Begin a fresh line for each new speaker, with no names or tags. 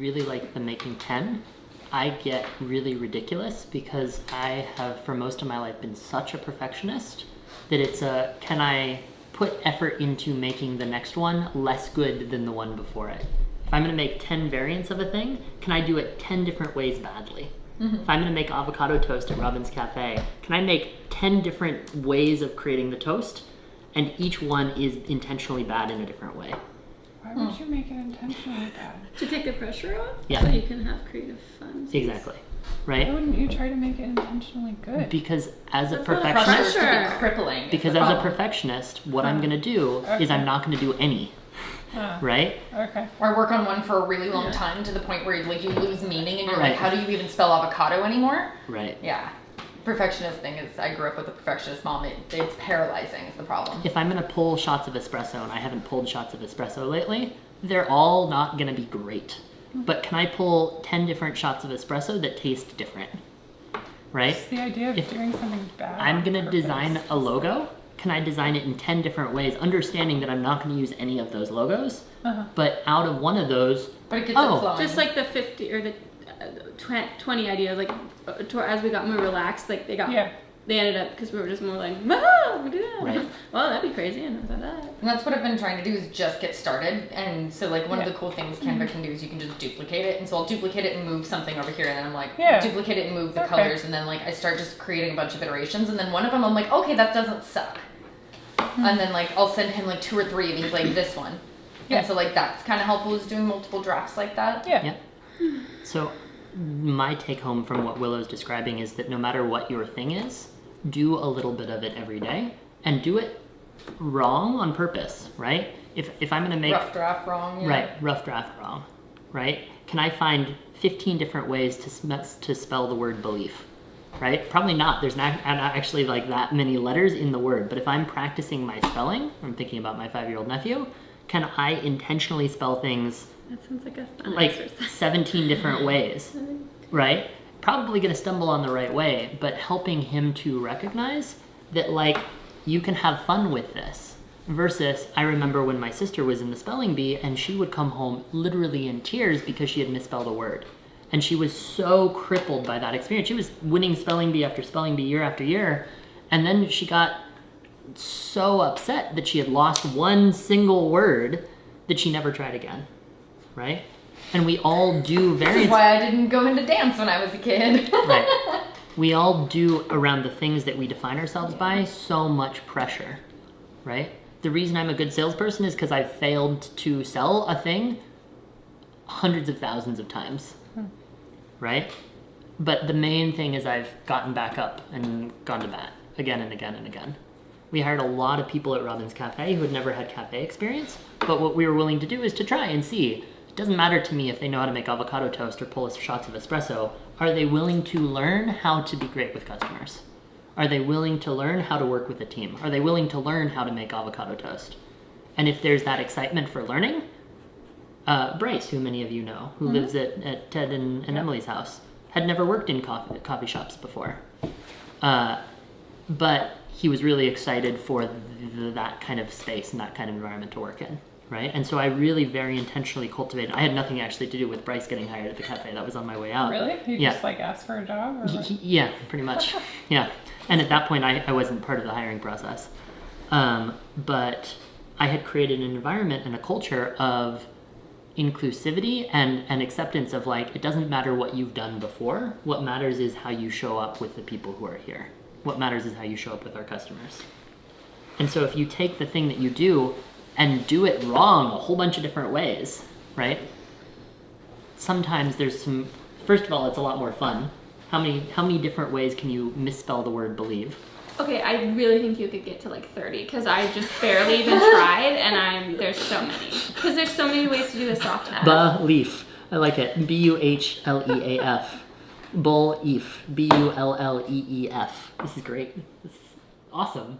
really like the making 10, I get really ridiculous because I have for most of my life been such a perfectionist that it's can I put effort into making the next one less good than the one before it? If I'm going to make 10 variants of a thing, can I do it 10 different ways badly? If I'm going to make avocado toast at Robin's Cafe, can I make 10 different ways of creating the toast, and each one is intentionally bad in a different way?
Why would you make it intentionally bad?
To take the pressure off?
Yeah.
So you can have creative fun.
Exactly. Right?
Why wouldn't you try to make it intentionally good?
Because as a
That's not a
perfectionist,
pressure.
To be crippling.
because as a perfectionist, what I'm going to do is I'm not going to do any. Right?
Okay.
Or work on one for a really long time to the point where like you lose meaning and you're
Right.
like, how do you even spell avocado anymore?
Right.
Yeah. Perfectionist thing is, I grew up with a perfectionist mom. It's paralyzing is the problem.
If I'm going to pull shots of espresso, and I haven't pulled shots of espresso lately, they're all not going to be great. But can I pull 10 different shots of espresso that taste different? Right?
It's the idea of
If
doing something bad.
I'm
on
going to
purpose.
design a logo. Can I design it in 10 different ways, understanding that I'm not going to use any of those logos, but out of one of those,
But it gets it flowing.
Just like the 50 or the 20 ideas, like as we got more relaxed, like they ended up, because we were just more like, whoa, we do that.
Right.
Well, that'd be crazy. I never thought that.
And that's what I've been trying to do is just get started. And so like one of the cool things Canva can do is you can just duplicate it. And so I'll duplicate it and move something over here. And then I'm like, duplicate it and move the colors. And then like I start just creating a bunch of iterations. And then one of them I'm like, okay, that doesn't suck. And then like I'll send him like 2 or 3 of these, like this one. And so like that's kind of helpful is doing multiple drafts like that.
yeah. So my take home from what Willow's describing is that no matter what your thing is, do a little bit of it every day and do it wrong on purpose, right? If I'm going to make
Rough draft wrong. Yeah.
right, rough draft wrong, right? Can I find 15 different ways to spell the word belief? Right? Probably not. There's not actually like that many letters in the word. But if I'm practicing my spelling, I'm thinking about my 5-year-old nephew, can I intentionally spell things
That sounds like a fun
like
exercise.
17 different ways, right? Probably going to stumble on the right way, but helping him to recognize that like you can have fun with this. Versus, I remember when my sister was in the spelling bee and she would come home literally in tears because she had misspelled a word. And she was so crippled by that experience. She was winning spelling bee after spelling bee year after year. And then she got so upset that she had lost one single word that she never tried again, right? And we all do
This
variants.
is why I didn't go into dance when I was a kid.
Right. We all do around the things that we define ourselves by so much pressure, right? The reason I'm a good salesperson is because I've failed to sell a thing hundreds of thousands of times, right? But the main thing is I've gotten back up and gone to bat again and again and again. We hired a lot of people at Robin's Cafe who had never had cafe experience, but what we were willing to do is to try and see. It doesn't matter to me if they know how to make avocado toast or pull shots of espresso. Are they willing to learn how to be great with customers? Are they willing to learn how to work with a team? Are they willing to learn how to make avocado toast? And if there's that excitement for learning, Bryce, who many of you know, who lives at Ted and Emily's house, had never worked in coffee shops before. But he was really excited for that kind of space and that kind of environment to work in, right? And so I really very intentionally cultivated. I had nothing actually to do with Bryce getting hired at the cafe. That was on my way out.
Really? You
Yeah.
just like asked for a job? Or what?
Yeah, pretty much. Yeah. And at that point, I wasn't part of the hiring process. But I had created an environment and a culture of inclusivity and acceptance of like, it doesn't matter what you've done before. What matters is how you show up with the people who are here. What matters is how you show up with our customers. And so if you take the thing that you do and do it wrong a whole bunch of different ways, right? Sometimes there's some, first of all, it's a lot more fun. How many different ways can you misspell the word believe?
Okay, I really think you could get to like 30 because I just barely even tried, and there's so many. Because there's so many ways to do the soft F.
Belief. I like it. B-U-H-L-E-A-F. Bull-eef. B-U-L-L-E-E-F. This is great. This is awesome.